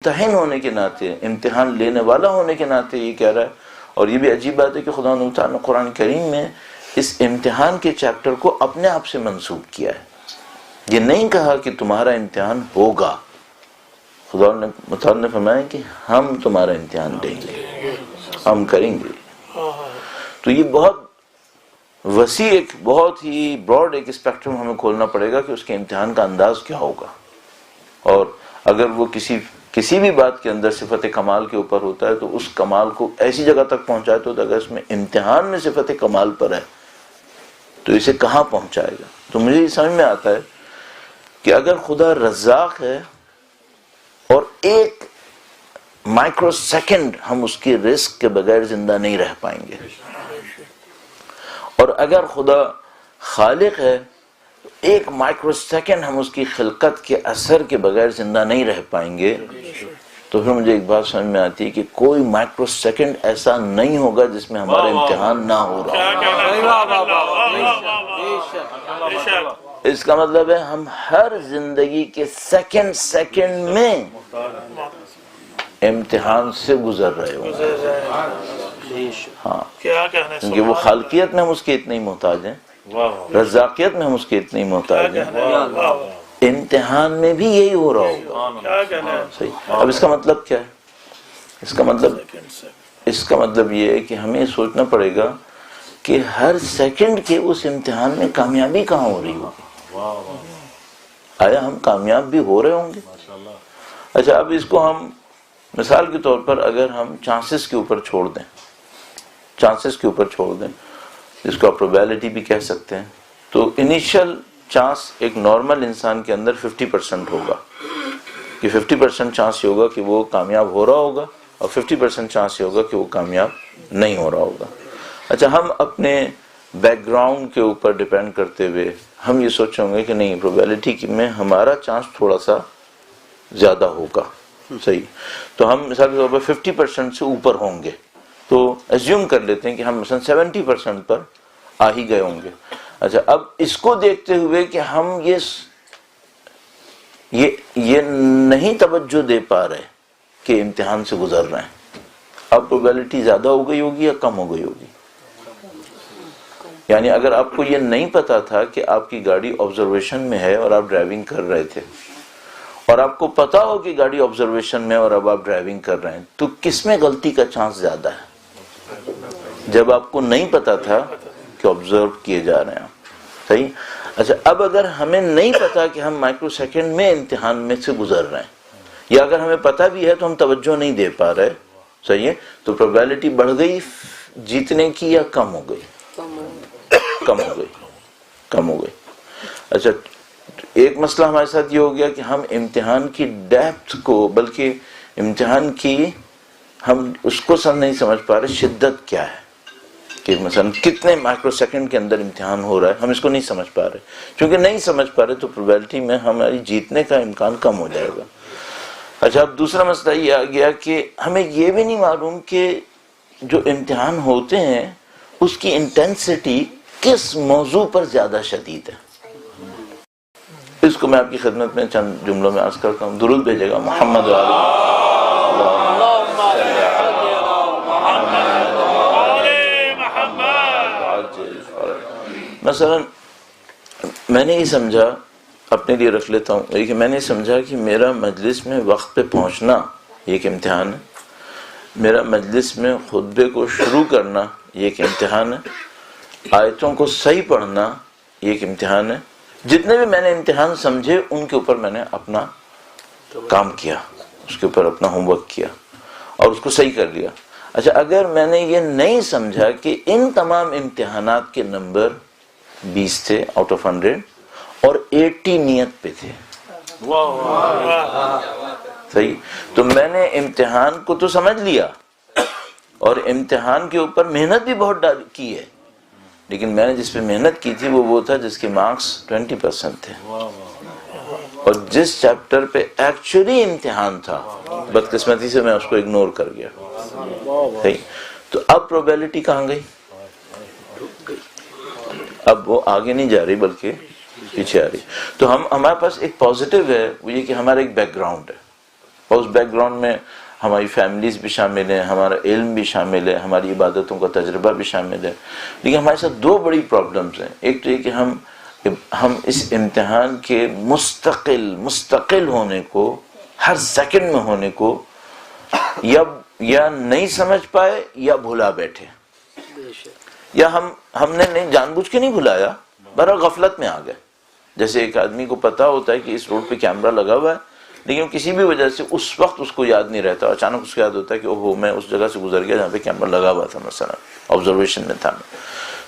ممتحن ہونے کے ناطے، امتحان لینے والا ہونے کے ناطے یہ کہہ رہا ہے. اور یہ بھی عجیب بات ہے کہ خدا تعالیٰ نے قرآن کریم میں اس امتحان کے چیپٹر کو اپنے آپ سے منسوب کیا ہے. یہ نہیں کہا کہ تمہارا امتحان ہوگا، خدا نے فرمایا کہ ہم تمہارا امتحان لیں گے، ہم کریں گے. تو یہ بہت وسیع ایک بہت ہی براڈ ایک اسپیکٹرم ہمیں کھولنا پڑے گا کہ اس کے امتحان کا انداز کیا ہوگا. اور اگر وہ کسی بھی بات کے اندر صفت کمال کے اوپر ہوتا ہے تو اس کمال کو ایسی جگہ تک پہنچائے تو اگر اس میں امتحان میں صفت کمال پر ہے تو اسے کہاں پہنچائے گا. تو مجھے یہ سمجھ میں آتا ہے کہ اگر خدا رزاق ہے اور ایک مائکرو سیکنڈ ہم اس کی رزق کے بغیر زندہ نہیں رہ پائیں گے، اور اگر خدا خالق ہے تو ایک مائکرو سیکنڈ ہم اس کی خلقت کے اثر کے بغیر زندہ نہیں رہ پائیں گے، تو پھر مجھے ایک بات سمجھ میں آتی ہے کہ کوئی مائکرو سیکنڈ ایسا نہیں ہوگا جس میں ہمارا امتحان نہ ہو رہا ہو. اس کا مطلب ہے ہم ہر زندگی کے سیکنڈ میں امتحان سے گزر رہے ہوں گے. ہاں، کیونکہ وہ خالقیت میں ہم اس کے اتنے ہی محتاج ہیں، رزاقیت میں ہم اس کے اتنے ہی محتاج ہیں، امتحان میں بھی یہی ہو رہا ہوگا. صحیح. اب اس کا مطلب کیا ہے؟ اس کا مطلب یہ ہے کہ ہمیں سوچنا پڑے گا کہ ہر سیکنڈ کے اس امتحان میں کامیابی کہاں ہو رہی ہوگی. آیا ہم کامیاب بھی ہو رہے ہوں گے؟ اچھا، اب اس کو ہم مثال کے طور پر اگر ہم چانسز کے اوپر چھوڑ دیں، جس کو آپ پروبیبلٹی بھی کہہ سکتے ہیں، تو انیشل چانس ایک نارمل انسان کے اندر 50% ہوگا کہ 50% چانس یہ ہوگا کہ وہ کامیاب ہو رہا ہوگا اور 50% چانس یہ ہوگا کہ وہ کامیاب نہیں ہو رہا ہوگا. اچھا، ہم اپنے بیک گراؤنڈ کے اوپر ڈیپینڈ کرتے ہوئے ہم یہ سوچیں گے کہ نہیں، پروبیبلٹی میں ہمارا چانس تھوڑا سا زیادہ ہوگا. صحیح. تو ہم مثال کے طور پر 50% سے اوپر ہوں گے، تو ایزیوم کر لیتے ہیں کہ ہم مثلا 70% پر آ ہی گئے ہوں گے. اچھا، اب اس کو دیکھتے ہوئے کہ ہم یہ نہیں توجہ دے پا رہے کہ امتحان سے گزر رہے ہیں، اب پروبیبلٹی زیادہ ہو گئی ہوگی یا کم ہو گئی ہوگی؟ یعنی اگر آپ کو یہ نہیں پتا تھا کہ آپ کی گاڑی آبزرویشن میں ہے اور آپ ڈرائیونگ کر رہے تھے، اور آپ کو پتا ہو کہ گاڑی آبزرویشن میں اور اب آپ ڈرائیونگ کر رہے ہیں، تو کس میں غلطی کا چانس زیادہ ہے؟ جب آپ کو نہیں پتا تھا کہ آبزرو کیے جا رہے ہیں. صحیح. اچھا، اب اگر ہمیں نہیں پتا کہ ہم مائکرو سیکنڈ میں امتحان میں سے گزر رہے ہیں، یا اگر ہمیں پتا بھی ہے تو ہم توجہ نہیں دے پا رہے، صحیح ہے، تو پروبیبلٹی بڑھ گئی جیتنے کی یا کم ہو گئی؟ کم ہو گئی. اچھا، ایک مسئلہ ہمارے ساتھ یہ ہو گیا کہ ہم امتحان کی ڈیپتھ کو، بلکہ امتحان کی ہم اس کو نہیں سمجھ پا رہے شدت کیا ہے، کہ مثلا کتنے مائکرو سیکنڈ کے اندر امتحان ہو رہا ہے، ہم اس کو نہیں سمجھ پا رہے. چونکہ نہیں سمجھ پا رہے تو پروبیبلٹی میں ہماری جیتنے کا امکان کم ہو جائے گا. اچھا، اب دوسرا مسئلہ یہ آ گیا کہ ہمیں یہ بھی نہیں معلوم کہ جو امتحان ہوتے ہیں اس کی انٹینسٹی کس موضوع پر زیادہ شدید ہے. اس کو میں آپ کی خدمت میں چند جملوں میں عرض کرتا ہوں. درود بھیجے گا محمد مثلا میں نے یہ سمجھا، اپنے لیے رکھ لیتا ہوں، لیکن میں نے سمجھا کہ میرا مجلس میں وقت پہ پہنچنا یہ ایک امتحان ہے، میرا مجلس میں خطبے کو شروع کرنا یہ ایک امتحان ہے، آیتوں کو صحیح پڑھنا یہ ایک امتحان ہے. جتنے بھی میں نے امتحان سمجھے ان کے اوپر میں نے اپنا کام کیا، اس کے اوپر اپنا ہوم ورک کیا اور اس کو صحیح کر لیا. اچھا، اگر میں نے یہ نہیں سمجھا کہ ان تمام امتحانات کے نمبر 20 تھے آؤٹ آف 100 اور 80 نیت پہ تھے، صحیح، تو میں نے امتحان کو تو سمجھ لیا اور امتحان کے اوپر محنت بھی بہت کی ہے، لیکن میں نے جس پہ محنت کی تھی وہ تھا جس کے مارکس 20% تھے، اور جس چیپٹر پہ ایکچولی امتحان تھا بدقسمتی سے میں اس کو اگنور کر گیا. تو اب پروبیبلٹی کہاں گئی؟ اب وہ آگے نہیں جا رہی بلکہ پیچھے آ رہی. تو ہمارے پاس ایک پازیٹیو ہے، وہ یہ کہ ہمارا ایک بیک گراؤنڈ ہے، اور اس بیک گراؤنڈ میں ہماری فیملیز بھی شامل ہیں، ہمارا علم بھی شامل ہے، ہماری عبادتوں کا تجربہ بھی شامل ہے. لیکن ہمارے ساتھ دو بڑی پرابلمز ہیں. ایک تو یہ کہ ہم اس امتحان کے مستقل ہونے کو، ہر سیکنڈ میں ہونے کو یا نہیں سمجھ پائے یا بھلا بیٹھے، یا ہم نے نہیں جان بوجھ کے نہیں بھلایا، بہرحال غفلت میں آ گئے. جیسے ایک آدمی کو پتا ہوتا ہے کہ اس روڈ پہ کیمرہ لگا ہوا ہے، لیکن کسی بھی وجہ سے اس وقت اس کو یاد نہیں رہتا، اچانک اس کو یاد ہوتا ہے کہ اوہو میں اس جگہ سے گزر گیا جہاں پہ کیمرہ لگا ہوا تھا، مثلا آبزرویشن میں تھا.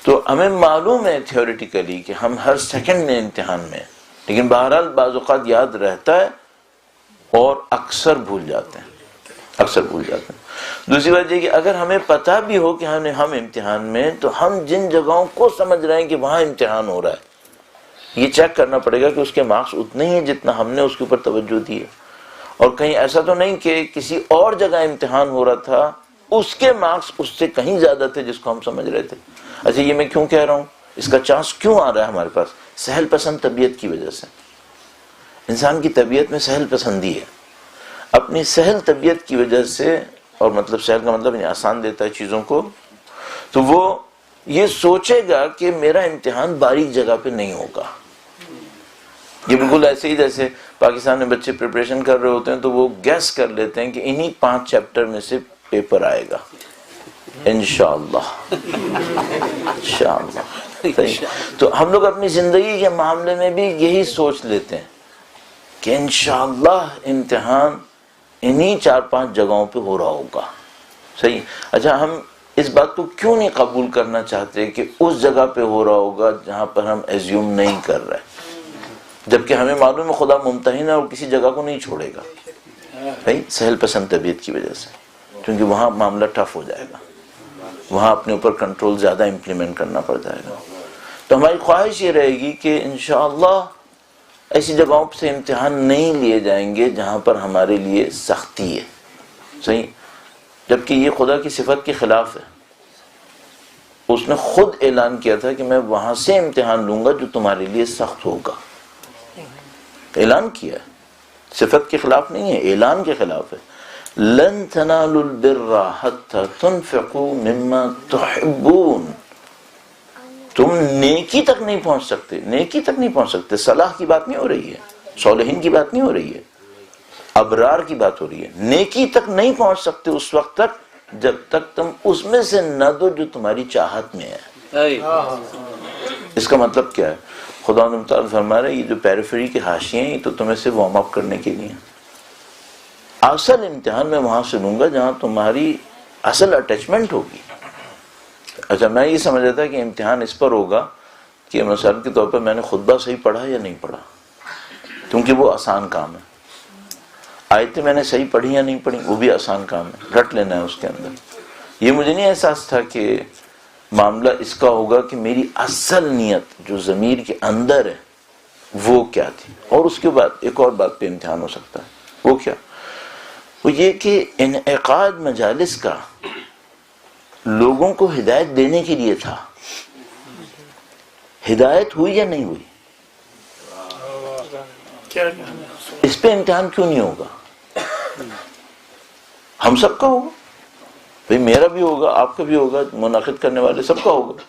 تو ہمیں معلوم ہے تھیوریٹیکلی کہ ہم ہر سیکنڈ میں امتحان میں ہیں، لیکن بہرحال بعض اوقات یاد رہتا ہے اور اکثر بھول جاتے ہیں. دوسری بات یہ کہ اگر ہمیں پتہ بھی ہو کہ ہم امتحان میں، تو ہم جن جگہوں کو سمجھ رہے ہیں کہ وہاں امتحان ہو رہا ہے، یہ چیک کرنا پڑے گا کہ اس کے مارکس اتنے ہی ہیں جتنا ہم نے اس کے اوپر توجہ دی ہے، اور کہیں ایسا تو نہیں کہ کسی اور جگہ امتحان ہو رہا تھا، اس کے مارکس اس سے کہیں زیادہ تھے جس کو ہم سمجھ رہے تھے. اچھا یہ میں کیوں کہہ رہا ہوں، اس کا چانس کیوں آ رہا ہے ہمارے پاس؟ سہل پسند طبیعت کی وجہ سے. انسان کی طبیعت میں سہل پسندی ہے. اپنی سہل طبیعت کی وجہ سے، اور مطلب سہل کا مطلب آسان دیتا ہے چیزوں کو، تو وہ یہ سوچے گا کہ میرا امتحان باریک جگہ پہ نہیں ہوگا. یہ بالکل ایسے ہی جیسے پاکستان میں بچے پریپریشن کر رہے ہوتے ہیں تو وہ گیس کر لیتے ہیں کہ انہی 5 چیپٹر میں سے پیپر آئے گا انشاءاللہ. صحیح. تو ہم لوگ اپنی زندگی کے معاملے میں بھی یہی سوچ لیتے ہیں کہ انشاءاللہ امتحان انہی 4-5 جگہوں پہ ہو رہا ہوگا. صحیح. اچھا ہم اس بات کو کیوں نہیں قبول کرنا چاہتے کہ اس جگہ پہ ہو رہا ہوگا جہاں پر ہم ایزیوم نہیں کر رہے، جبکہ ہمیں معلوم ہے خدا ممتحن ہے اور کسی جگہ کو نہیں چھوڑے گا. صحیح. سہل پسند طبیعت کی وجہ سے، کیونکہ وہاں معاملہ ٹف ہو جائے گا، وہاں اپنے اوپر کنٹرول زیادہ امپلیمنٹ کرنا پڑ جائے گا. تو ہماری خواہش یہ رہے گی کہ انشاءاللہ ایسی جگہوں سے امتحان نہیں لیے جائیں گے جہاں پر ہمارے لیے سختی ہے. صحیح. جبکہ یہ خدا کی صفت کے خلاف ہے. اس نے خود اعلان کیا تھا کہ میں وہاں سے امتحان لوں گا جو تمہارے لیے سخت ہوگا. اعلان کیا ہے، صفت کے خلاف نہیں ہے، اعلان کے خلاف ہے. لن تنالوا البر حتى تنفقوا مما تحبون. تم نیکی تک نہیں پہنچ سکتے. صلاح کی بات نہیں ہو رہی ہے، صالحین کی بات نہیں ہو رہی ہے، ابرار کی بات ہو رہی ہے. نیکی تک نہیں پہنچ سکتے اس وقت تک جب تک تم اس میں سے نہ دو جو تمہاری چاہت میں ہے. اس کا مطلب کیا ہے؟ خدا تعالیٰ فرما رہے ہیں یہ جو پیریفری کے حاشیے ہیں یہ تو تمہیں سے وارم اپ کرنے کے لیے. اصل امتحان میں وہاں سے لوں گا جہاں تمہاری اصل اٹیچمنٹ ہوگی. اچھا میں یہ سمجھ رہا تھا کہ امتحان اس پر ہوگا کہ مثال کے طور پر میں نے خطبہ صحیح پڑھا یا نہیں پڑھا، کیونکہ وہ آسان کام ہے. آیتیں میں نے صحیح پڑھی یا نہیں پڑھی، وہ بھی آسان کام ہے، رٹ لینا ہے اس کے اندر. یہ مجھے نہیں احساس تھا کہ معاملہ اس کا ہوگا کہ میری اصل نیت جو ضمیر کے اندر ہے وہ کیا تھی. اور اس کے بعد ایک اور بات پہ امتحان ہو سکتا ہے. وہ کیا؟ وہ یہ کہ انعقاد مجالس کا لوگوں کو ہدایت دینے کے لیے تھا. ہدایت ہوئی یا نہیں ہوئی؟ اس پہ امتحان کیوں نہیں ہوگا؟ ہم سب کا ہوگا بھئی، میرا بھی ہوگا، آپ کا بھی ہوگا، منعقد کرنے والے سب کا ہوگا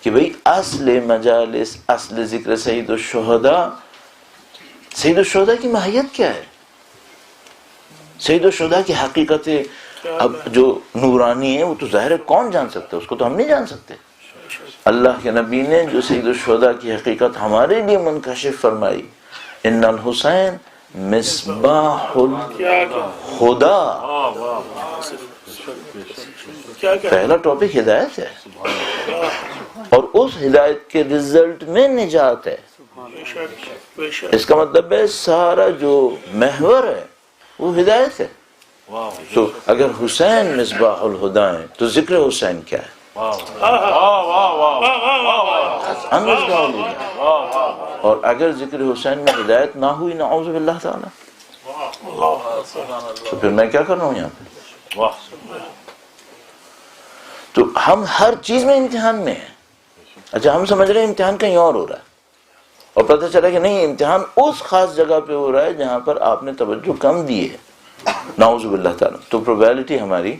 کہ بھئی اصل مجالس، اصل ذکر سید الشہداء کی ماہیت کیا ہے؟ سید الشہداء کی حقیقت اب جو نورانی ہے وہ تو ظاہر ہے کون جان سکتا ہے، اس کو تو ہم نہیں جان سکتے. اللہ کے نبی نے جو سید الشہداء کی حقیقت ہمارے لیے منکشف فرمائی، ان الحسین مصباح الہدا. پہلا ٹاپک ہدایت ہے، اور اس ہدایت کے رزلٹ میں نجات ہے. اس کا مطلب ہے سارا جو محور ہے وہ ہدایت ہے. تو اگر حسین مصباح الہدا ہے تو ذکر حسین کیا ہے؟ اور اگر ذکر حسین میں ہدایت نہ ہوئی نعوذ باللہ تعالی، تو پھر میں کیا کر رہا ہوں یہاں پہ؟ تو ہم ہر چیز میں امتحان میں ہیں. اچھا ہم سمجھ رہے ہیں امتحان کہیں اور ہو رہا ہے، اور پتہ چلا کہ نہیں، امتحان اس خاص جگہ پہ ہو رہا ہے جہاں پر آپ نے توجہ کم دی ہے. نعوذ باللہ تعالیٰ، تو پروبیبلٹی ہماری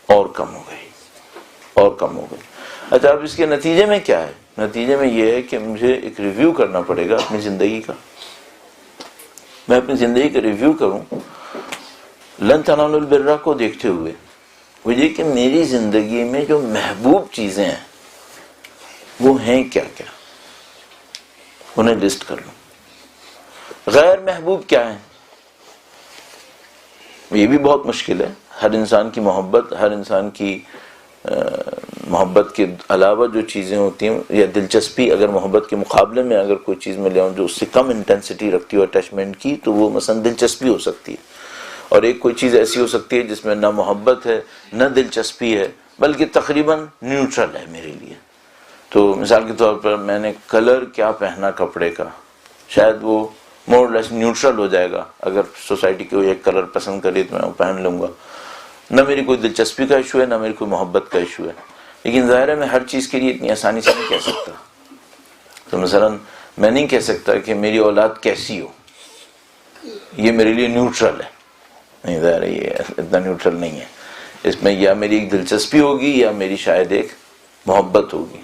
اور کم ہو گئی. اچھا اب اس کے نتیجے میں کیا ہے؟ نتیجے میں یہ ہے کہ مجھے ایک ریویو کرنا پڑے گا اپنی زندگی کا. میں اپنی زندگی کا ریویو کروں لن تنالوا البر کو دیکھتے ہوئے، وہ یہ کہ میری زندگی میں جو محبوب چیزیں ہیں وہ ہیں کیا کیا، انہیں لسٹ کر لوں. غیر محبوب کیا ہیں؟ یہ بھی بہت مشکل ہے. ہر انسان کی محبت، ہر انسان کی محبت کے علاوہ جو چیزیں ہوتی ہیں یا دلچسپی، اگر محبت کے مقابلے میں اگر کوئی چیز میں لے آؤں جو اس سے کم انٹینسٹی رکھتی ہو اٹیچمنٹ کی، تو وہ مثلا دلچسپی ہو سکتی ہے. اور ایک کوئی چیز ایسی ہو سکتی ہے جس میں نہ محبت ہے نہ دلچسپی ہے، بلکہ تقریباً نیوٹرل ہے میرے لیے. تو مثال کے طور پر میں نے کلر کیا پہنا کپڑے کا، شاید وہ مور لیس نیوٹرل ہو جائے گا. اگر سوسائٹی کوئی ایک کلر پسند کرے تو میں وہ پہن لوں گا. نہ میری کوئی دلچسپی کا ایشو ہے نہ میری کوئی محبت کا ایشو ہے. لیکن ظاہر ہے میں ہر چیز کے لیے اتنی آسانی سے نہیں کہہ سکتا. تو مثلا میں نہیں کہہ سکتا کہ میری اولاد کیسی ہو، یہ میرے لیے نیوٹرل ہے. نہیں، ظاہر ہے یہ اتنا نیوٹرل نہیں ہے. اس میں یا میری ایک دلچسپی ہوگی یا میری شاید ایک محبت ہوگی.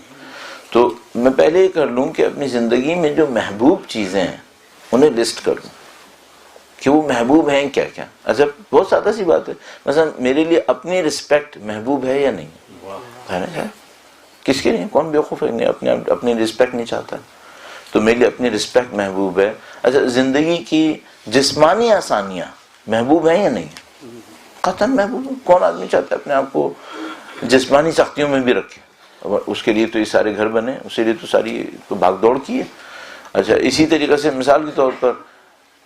تو میں پہلے یہ کر لوں کہ اپنی زندگی میں جو محبوب چیزیں ہیں انہیں لسٹ کر لوں کہ وہ محبوب ہیں کیا کیا. اچھا بہت سادہ سی بات ہے، مثلا میرے لیے اپنی رسپیکٹ محبوب ہے یا نہیں ہے؟ کس کے لیے؟ کون بیوقوف ہے اپنی رسپیکٹ نہیں چاہتا؟ تو میرے لیے اپنی رسپیکٹ محبوب ہے. اچھا زندگی کی جسمانی آسانیاں محبوب ہیں یا نہیں؟ قطعاً محبوب ہے. کون آدمی چاہتا ہے اپنے آپ کو جسمانی سختیوں میں بھی رکھے؟ اس کے لیے تو یہ سارے گھر بنے، اسی لیے تو ساری بھاگ دوڑ کی ہے. اچھا اسی طریقے سے مثال کے طور پر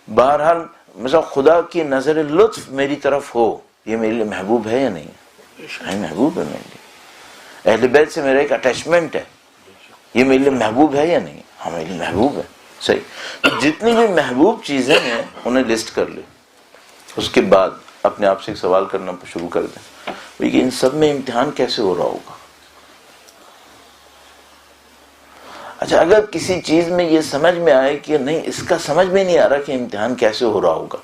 بہرحال مثلا خدا کی نظر لطف میری طرف ہو، یہ میرے لیے محبوب ہے یا نہیں؟ محبوب ہے میرے لیے. اہل بیت سے میرا ایک اٹیچمنٹ ہے، یہ میرے لیے محبوب ہے یا نہیں؟ ہاں میرے لیے محبوب ہے. صحیح. جتنی بھی محبوب چیزیں ہیں انہیں لسٹ کر لیں. اس کے بعد اپنے آپ سے ایک سوال کرنا شروع کر دیں کہ ان سب میں امتحان کیسے ہو رہا ہوگا. اچھا اگر کسی چیز میں یہ سمجھ میں آئے کہ نہیں اس کا سمجھ میں نہیں آ رہا کہ امتحان کیسے ہو رہا ہوگا،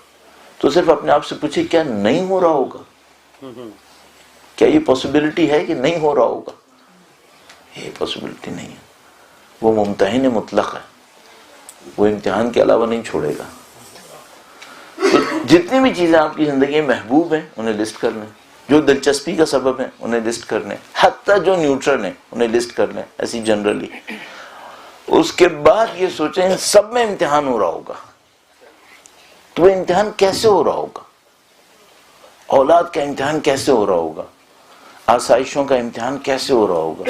تو صرف اپنے آپ سے پوچھے کیا نہیں ہو رہا ہوگا؟ کیا یہ پاسبلٹی ہے کہ نہیں ہو رہا ہوگا؟ یہ پاسبلٹی نہیں ہے. وہ ممتحن مطلق ہے، وہ امتحان کے علاوہ نہیں چھوڑے گا. تو جتنی بھی چیزیں آپ کی زندگی میں محبوب ہیں انہیں لسٹ کر لیں، جو دلچسپی کا سبب ہے انہیں لسٹ کر لیں، حتیٰ جو نیوٹرل ہیں انہیں لسٹ کر لیں ایسی جنرلی. اس کے بعد یہ سوچیں ان سب میں امتحان ہو رہا ہوگا، تو وہ امتحان کیسے ہو رہا ہوگا؟ اولاد کا امتحان کیسے ہو رہا ہوگا؟ آسائشوں کا امتحان کیسے ہو رہا ہوگا؟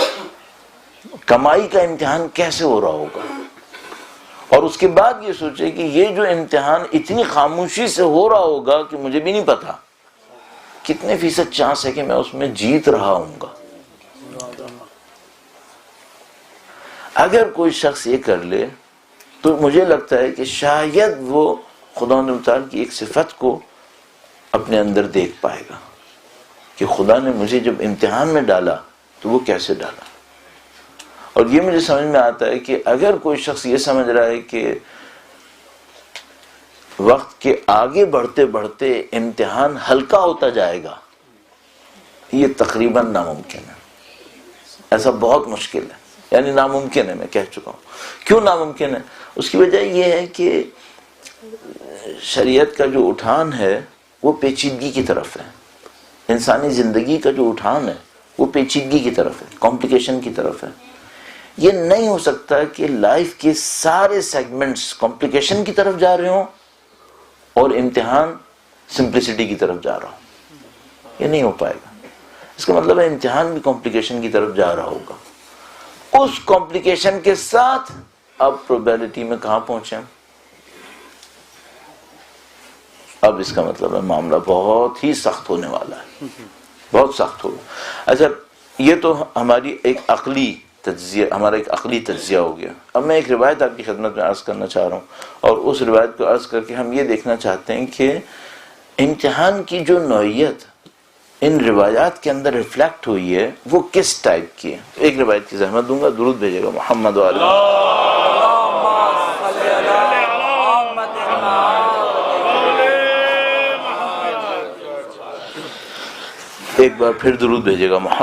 کمائی کا امتحان کیسے ہو رہا ہوگا؟ اور اس کے بعد یہ سوچے کہ یہ جو امتحان اتنی خاموشی سے ہو رہا ہوگا کہ مجھے بھی نہیں پتا کتنے فیصد چانس ہے کہ میں اس میں جیت رہا ہوں گا. اگر کوئی شخص یہ کر لے تو مجھے لگتا ہے کہ شاید وہ خدا تعالیٰ کی ایک صفت کو اپنے اندر دیکھ پائے گا کہ خدا نے مجھے جب امتحان میں ڈالا تو وہ کیسے ڈالا. اور یہ مجھے سمجھ میں آتا ہے کہ اگر کوئی شخص یہ سمجھ رہا ہے کہ وقت کے آگے بڑھتے بڑھتے امتحان ہلکا ہوتا جائے گا، یہ تقریباً ناممکن ہے. ایسا بہت مشکل ہے، یعنی ناممکن ہے. میں کہہ چکا ہوں. کیوں ناممکن ہے؟ اس کی وجہ یہ ہے کہ شریعت کا جو اٹھان ہے وہ پیچیدگی کی طرف ہے. انسانی زندگی کا جو اٹھان ہے وہ پیچیدگی کی طرف ہے، کمپلیکیشن کی طرف ہے. یہ نہیں ہو سکتا کہ لائف کے سارے سیگمنٹس کمپلیکیشن کی طرف جا رہے ہوں اور امتحان سمپلسٹی کی طرف جا رہا ہوں. یہ نہیں ہو پائے گا. اس کا مطلب ہے امتحان بھی کمپلیکیشن کی طرف جا رہا ہوگا. اس کمپلیکیشن کے ساتھ اب پروبیبلٹی میں کہاں پہنچے؟ اب اس کا مطلب ہے معاملہ بہت ہی سخت ہونے والا ہے، بہت سخت ہوگا. اچھا یہ تو ہماری ایک عقلی تجزیہ، ہمارا ایک عقلی تجزیہ ہو گیا. اب میں ایک روایت آپ کی خدمت میں عرض کرنا چاہ رہا ہوں، اور اس روایت کو عرض کر کے ہم یہ دیکھنا چاہتے ہیں کہ امتحان کی جو نوعیت ان روایات کے اندر ریفلیکٹ ہوئی ہے وہ کس ٹائپ کی ہے. ایک روایت کی زحمت دوں گا، درود بھیجے گا محمد ایک بار پھر درود بھیجے گا محمد